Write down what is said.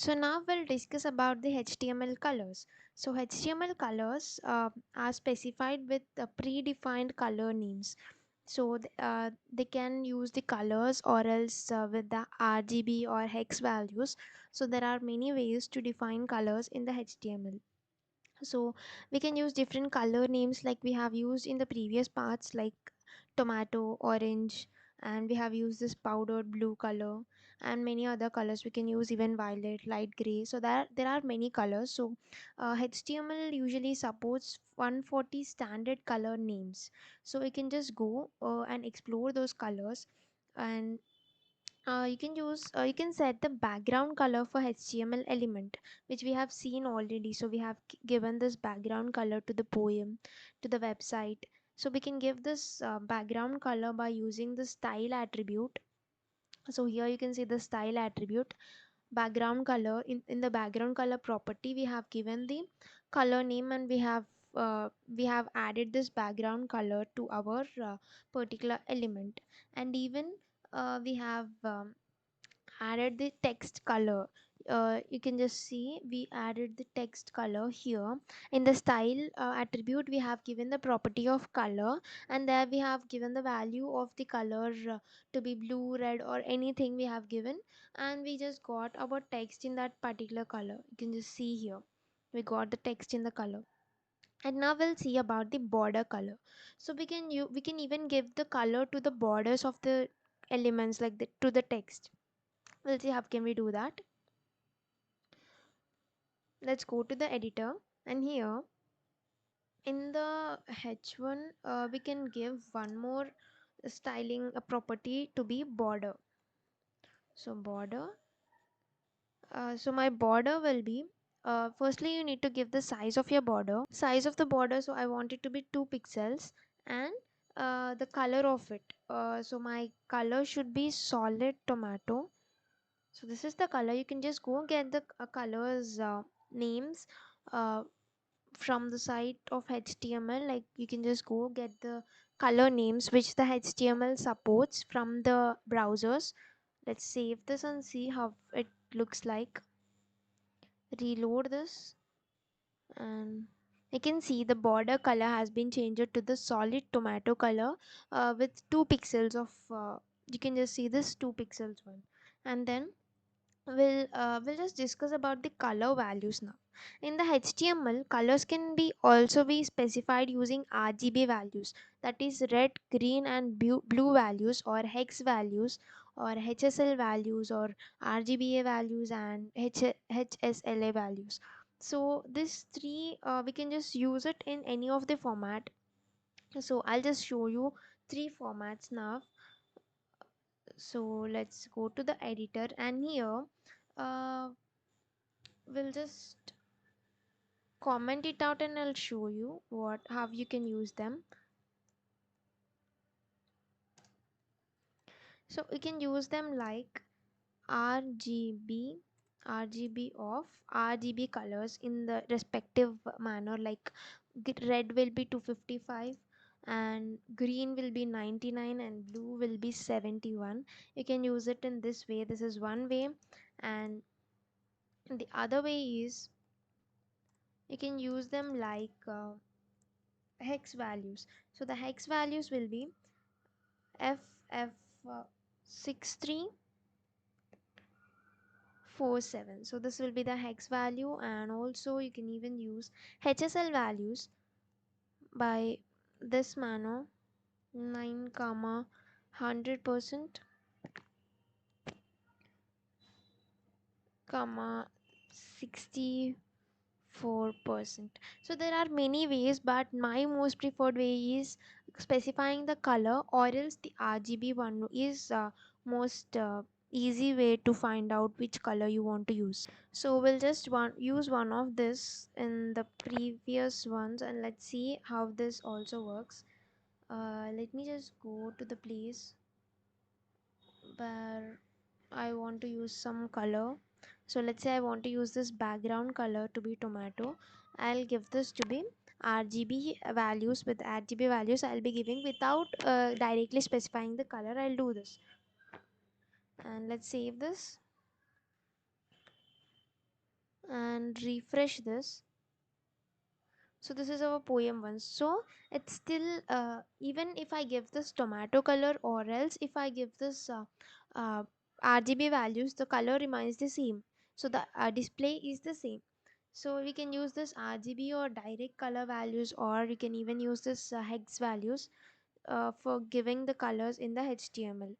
So now we'll discuss about the HTML colors. So HTML colors are specified with predefined color names. So they can use the colors or else with the RGB or hex values. So there are many ways to define colors in the HTML. So we can use different color names like we have used in the previous parts, like tomato, orange, and we have used this powdered blue color and many other colors. We can use even violet, light gray. So there are many colors. So HTML usually supports 140 standard color names. So we can just go and explore those colors. And you can set the background color for HTML element, which we have seen already. So we have given this background color to the poem, to the website. So we can give this background color by using the style attribute. So here you can see the style attribute, background color. In the background color property, we have given the color name, and we have added this background color to our particular element. And even we have added the text color. You can just see we added the text color here. In the style attribute, we have given the property of color, and there we have given the value of the color to be blue, red, or anything we have given. And we just got our text in that particular color. You can just see here we got the text in the color. And now we'll see about the border color. So we can even give the color to the borders of the elements, like to the text. We'll see how can we do that. Let's go to the editor, and here in the h1 we can give one more styling a property to be border. So border, so my border will be, firstly you need to give the size of your border, size of the border. So I want it to be 2 pixels. And the color of it, so my color should be solid tomato. So this is the color. You can just go get the colors names uh, from the site of HTML. Like you can just go get the color names which the HTML supports from the browsers. Let's save this and see how it looks like. Reload this, and you can see the border color has been changed to the solid tomato color with 2 pixels of you can just see this 2 pixels one. And then we'll just discuss about the color values now. In the HTML, colors can be also be specified using RGB values, that is red, green, and blue values, or hex values, or HSL values, or RGBA values, and HSLA values. So these three we can just use it in any of the format. So I'll just show you three formats now. So let's go to the editor, and here uh, we'll just comment it out, and I'll show you what how you can use them. So we can use them like RGB, RGB of RGB colors in the respective manner. Like red will be 255, and green will be 99, and blue will be 71. You can use it in this way. This is one way. And the other way is you can use them like hex values. So the hex values will be FF6347. So this will be the hex value. And also you can even use HSL values by this manner: 9 comma 100% comma 64%. So there are many ways, but my most preferred way is specifying the color, or else the RGB one is most easy way to find out which color you want to use. So we'll just use one of this in the previous ones, and let's see how this also works. Let me just go to the place where I want to use some color. So let's say I want to use this background color to be tomato. I'll give this to be RGB values. With RGB values I'll be giving without directly specifying the color. I'll do this, and let's save this. and refresh this. So this is our poem one. So it's still even if I give this tomato color, or else if I give this uh, RGB values, the color remains the same. So the display is the same. So we can use this RGB or direct color values, or you can even use this hex values for giving the colors in the HTML.